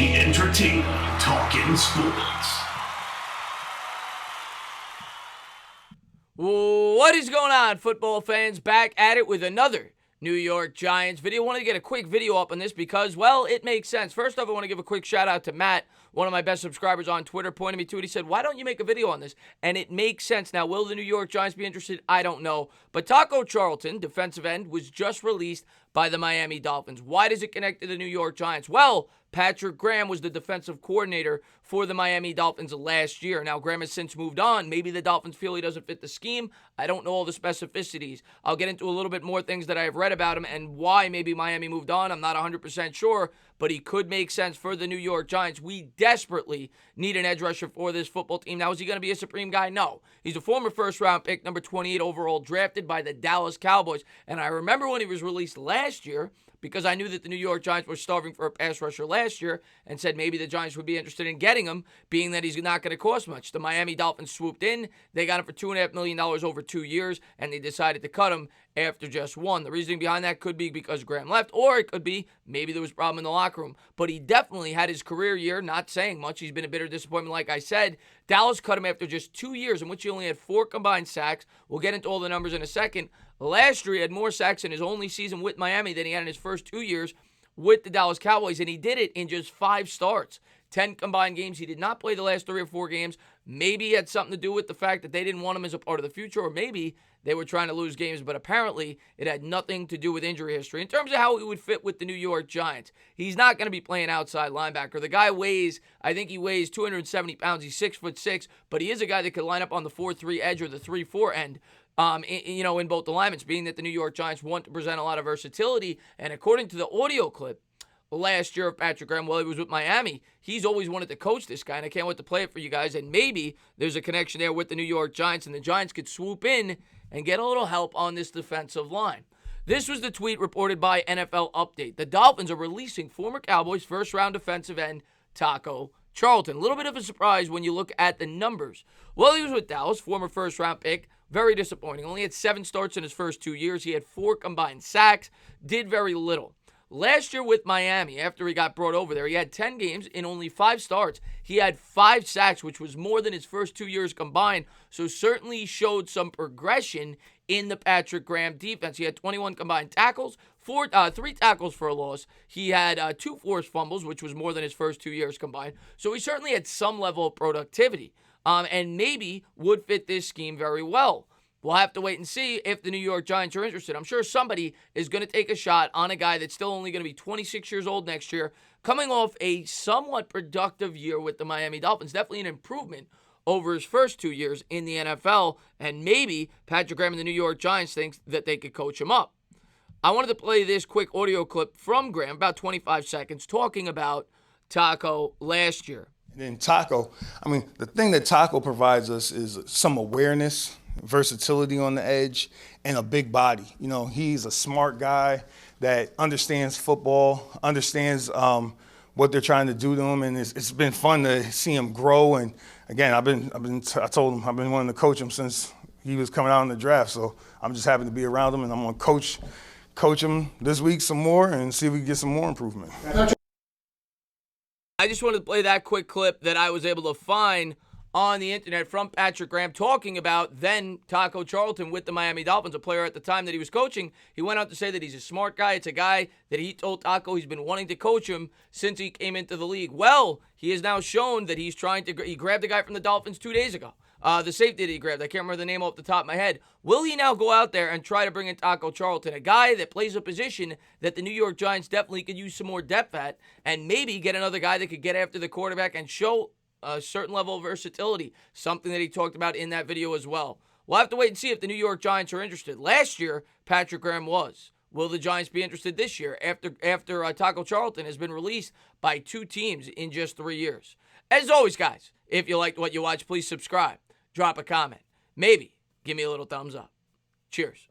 The entertaining Talking Sports. What is going on, football fans? Back at it with another New York Giants video. I wanted to get a quick video up on this because, well, it makes sense. First off, I want to give a quick shout out to Matt, one of my best subscribers on Twitter, pointed me to it. He said, why don't you make a video on this? And it makes sense. Now, will the New York Giants be interested? I don't know. But Taco Charlton, defensive end, was just released by the Miami Dolphins. Why does it connect to the New York Giants? Well, Patrick Graham was the defensive coordinator for the Miami Dolphins last year. Now, Graham has since moved on. Maybe the Dolphins feel he doesn't fit the scheme. I don't know all the specificities. I'll get into a little bit more things that I have read about him and why maybe Miami moved on. I'm not 100% sure, but he could make sense for the New York Giants. We desperately need an edge rusher for this football team. Now, is he going to be a supreme guy? No. He's a former first-round pick, number 28 overall, drafted by the Dallas Cowboys. And I remember when he was released last year, because I knew that the New York Giants were starving for a pass rusher last year and said maybe the Giants would be interested in getting him, being that he's not going to cost much. The Miami Dolphins swooped in. They got him for $2.5 million over 2 years, and they decided to cut him after just one. The reasoning behind that could be because Graham left, or it could be maybe there was a problem in the locker room. But he definitely had his career year, not saying much. He's been a bitter disappointment, like I said. Dallas cut him after just 2 years in which he only had 4 combined sacks. We'll get into all the numbers in a second. Last year, he had more sacks in his only season with Miami than he had in his first 2 years with the Dallas Cowboys, and he did it in just 5 starts. 10 combined games. He did not play the last 3 or 4 games. Maybe it had something to do with the fact that they didn't want him as a part of the future, or maybe they were trying to lose games, but apparently it had nothing to do with injury history. In terms of how he would fit with the New York Giants, he's not going to be playing outside linebacker. The guy weighs, I think he weighs 270 pounds. He's 6'6", but he is a guy that could line up on the 4-3 edge or the 3-4 end. In both alignments, being that the New York Giants want to present a lot of versatility. And according to the audio clip last year of Patrick Graham, while he was with Miami, he's always wanted to coach this guy, and I can't wait to play it for you guys. And maybe there's a connection there with the New York Giants, and the Giants could swoop in and get a little help on this defensive line. This was the tweet reported by NFL Update. The Dolphins are releasing former Cowboys first-round defensive end Taco Charlton. A little bit of a surprise when you look at the numbers. Well, he was with Dallas, former first-round pick. Very disappointing. Only had 7 starts in his first 2 years. He had 4 combined sacks. Did very little. Last year with Miami, after he got brought over there, he had 10 games in only 5 starts. He had 5 sacks, which was more than his first 2 years combined. So certainly showed some progression in the Patrick Graham defense. He had 21 combined tackles, 3 tackles for a loss. He had 2 forced fumbles, which was more than his first 2 years combined. So he certainly had some level of productivity. And maybe would fit this scheme very well. We'll have to wait and see if the New York Giants are interested. I'm sure somebody is going to take a shot on a guy that's still only going to be 26 years old next year, coming off a somewhat productive year with the Miami Dolphins. Definitely an improvement over his first 2 years in the NFL, and maybe Patrick Graham and the New York Giants thinks that they could coach him up. I wanted to play this quick audio clip from Graham, about 25 seconds, talking about Taco last year. And then Taco, the thing that Taco provides us is some awareness, versatility on the edge, and a big body. He's a smart guy that understands football, understands what they're trying to do to him, and it's been fun to see him grow. And again, I told him I've been wanting to coach him since he was coming out in the draft. So I'm just happy to be around him, and I'm gonna coach him this week some more and see if we can get some more improvement. I just wanted to play that quick clip that I was able to find on the internet from Patrick Graham talking about then Taco Charlton with the Miami Dolphins, a player at the time that he was coaching. He went out to say that he's a smart guy. It's a guy that he told Taco he's been wanting to coach him since he came into the league. Well, he has now shown that he grabbed a guy from the Dolphins 2 days ago. The safety that he grabbed, I can't remember the name off the top of my head. Will he now go out there and try to bring in Taco Charlton, a guy that plays a position that the New York Giants definitely could use some more depth at, and maybe get another guy that could get after the quarterback and show a certain level of versatility, something that he talked about in that video as well. We'll have to wait and see if the New York Giants are interested. Last year, Patrick Graham was. Will the Giants be interested this year after Taco Charlton has been released by 2 teams in just 3 years? As always, guys, if you liked what you watched, please subscribe. Drop a comment. Maybe give me a little thumbs up. Cheers.